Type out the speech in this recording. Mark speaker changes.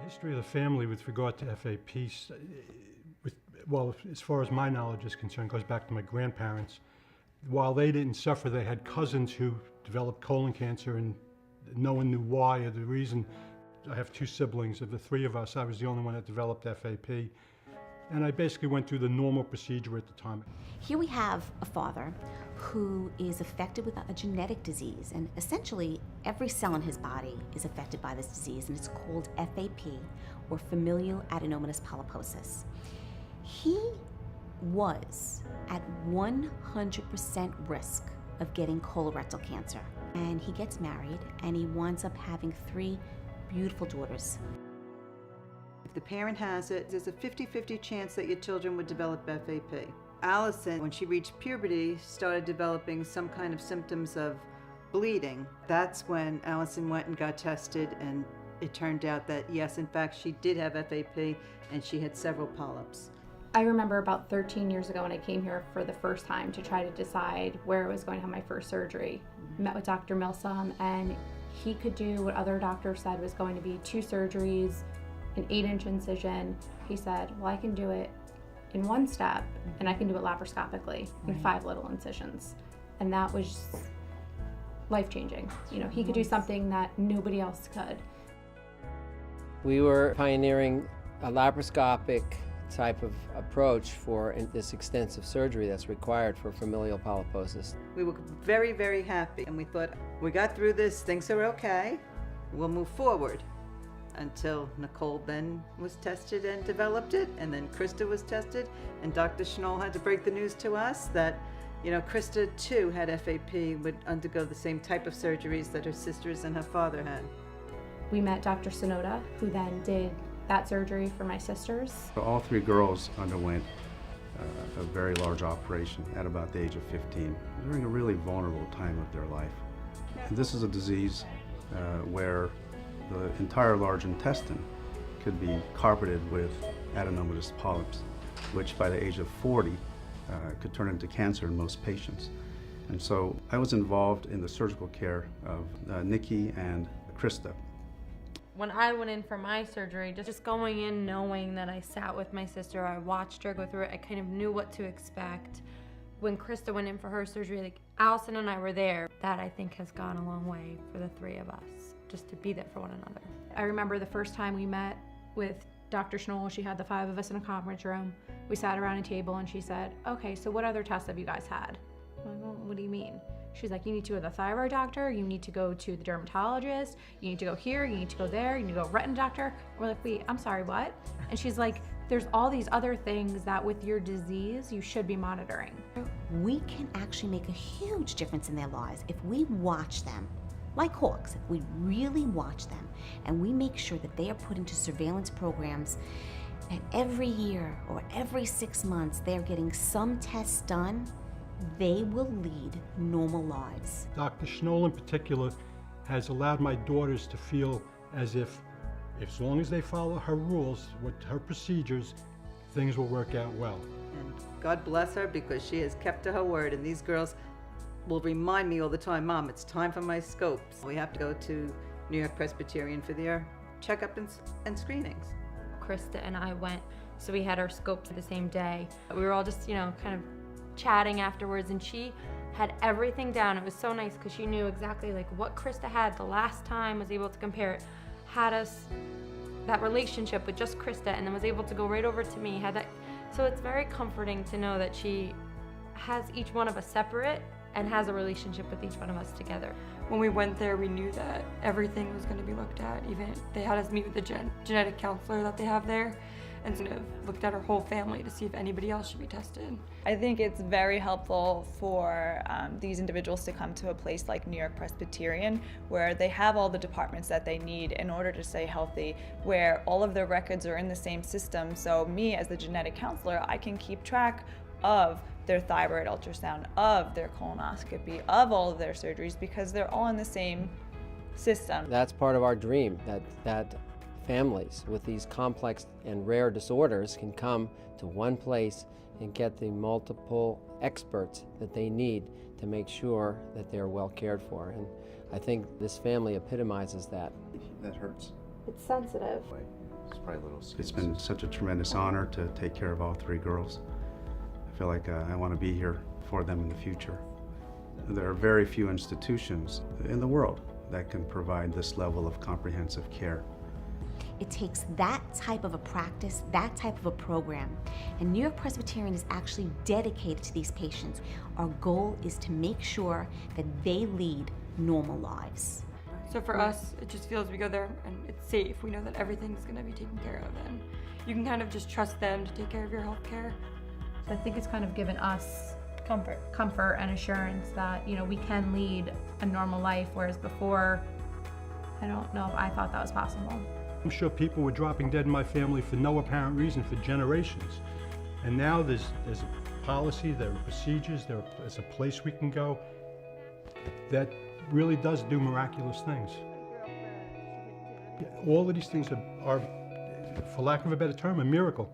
Speaker 1: history of the family with regard to FAP, well, as far as my knowledge is concerned, goes back to my grandparents. While they didn't suffer, they had cousins who developed colon cancer, and no one knew why or the reason. I have two siblings. Of the three of us, I was the only one that developed FAP. And I basically went through the normal procedure at the time.
Speaker 2: Here we have a father who is affected with a genetic disease, and essentially every cell in his body is affected by this disease, and it's called FAP, or familial adenomatous polyposis. He was at 100% risk of getting colorectal cancer, and he gets married, and he winds up having 3 beautiful daughters.
Speaker 3: If the parent has it, there's a 50-50 chance that your children would develop FAP. Allison, when she reached puberty, started developing some kind of symptoms of bleeding. That's when Allison went and got tested, and it turned out that yes, in fact, she did have FAP, and she had several polyps.
Speaker 4: I remember about 13 years ago when I came here for the first time to try to decide where I was going to have my first surgery. Met with Dr. Milsom, and he could do what other doctors said was going to be 2 surgeries, an 8-inch incision. He said, well, I can do it in 1 step, and I can do it laparoscopically in 5 little incisions. And that was life-changing. You know, he could do something that nobody else could.
Speaker 5: We were pioneering a laparoscopic type of approach for this extensive surgery that's required for familial polyposis.
Speaker 3: We were very, very happy, and we thought, we got through this, things are okay, we'll move forward. Until Nicole then was tested and developed it, and then Krista was tested, and Dr. Schnoll had to break the news to us that, you know, Krista too had FAP, would undergo the same type of surgeries that her sisters and her father had.
Speaker 4: We met Dr. Sonoda, who then did that surgery for my sisters.
Speaker 6: All 3 girls underwent a very large operation at about the age of 15, during a really vulnerable time of their life. And this is a disease where the entire large intestine could be carpeted with adenomatous polyps, which by the age of 40 could turn into cancer in most patients. And so I was involved in the surgical care of Nikki and Krista.
Speaker 7: When I went in for my surgery, just going in knowing that I sat with my sister, I watched her go through it, I kind of knew what to expect. When Krista went in for her surgery, like Allison and I were there. That I think has gone a long way for the 3 of us, just to be there for one another.
Speaker 4: I remember the first time we met with Dr. Schnoll. She had the 5 of us in a conference room. We sat around a table and she said, okay, so what other tests have you guys had? I'm like, well, what do you mean? She's like, you need to go to the thyroid doctor, you need to go to the dermatologist, you need to go here, you need to go there, you need to go retina doctor. We're like, wait, I'm sorry, what? And she's like, there's all these other things that with your disease, you should be monitoring.
Speaker 2: We can actually make a huge difference in their lives if we watch them, like hawks, if we really watch them, and we make sure that they are put into surveillance programs, and every year or every 6 months, they're getting some tests done. They will lead normal lives.
Speaker 1: Dr. Schnoll in particular has allowed my daughters to feel as if long as they follow her rules, her procedures, things will work out well.
Speaker 3: And God bless her, because she has kept to her word, and these girls will remind me all the time, Mom, it's time for my scopes. We have to go to New York Presbyterian for their checkup and screenings.
Speaker 7: Krista and I went, so we had our scopes the same day. We were all just, you know, kind of chatting afterwards, and she had everything down. It was so nice because she knew exactly like what Krista had the last time, was able to compare it, had us that relationship with just Krista, and then was able to go right over to me, had that. So it's very comforting to know that she has each one of us separate and has a relationship with each one of us together.
Speaker 8: When we went there, we knew that everything was going to be looked at. Even they had us meet with the genetic counselor that they have there, and sort of looked at our whole family to see if anybody else should be tested.
Speaker 9: I think it's very helpful for these individuals to come to a place like New York Presbyterian, where they have all the departments that they need in order to stay healthy, where all of their records are in the same system. So me, as the genetic counselor, I can keep track of their thyroid ultrasound, of their colonoscopy, of all of their surgeries, because they're all in the same system.
Speaker 5: That's part of our dream, that families with these complex and rare disorders can come to one place and get the multiple experts that they need to make sure that they're well cared for. And I think this family epitomizes that.
Speaker 6: That hurts.
Speaker 4: It's sensitive.
Speaker 6: It's been such a tremendous honor to take care of all 3 girls. I feel like I want to be here for them in the future. There are very few institutions in the world that can provide this level of comprehensive care.
Speaker 2: It takes that type of a practice, that type of a program, and New York Presbyterian is actually dedicated to these patients. Our goal is to make sure that they lead normal lives.
Speaker 8: So for us, it just feels we go there and it's safe. We know that everything's going to be taken care of, and you can kind of just trust them to take care of your health care.
Speaker 4: So I think it's kind of given us comfort and assurance that, you know, we can lead a normal life, whereas before, I don't know if I thought that was possible.
Speaker 1: I'm sure people were dropping dead in my family for no apparent reason for generations. And now there's a policy, there are procedures, there's a place we can go that really does do miraculous things. All of these things are, for lack of a better term, a miracle.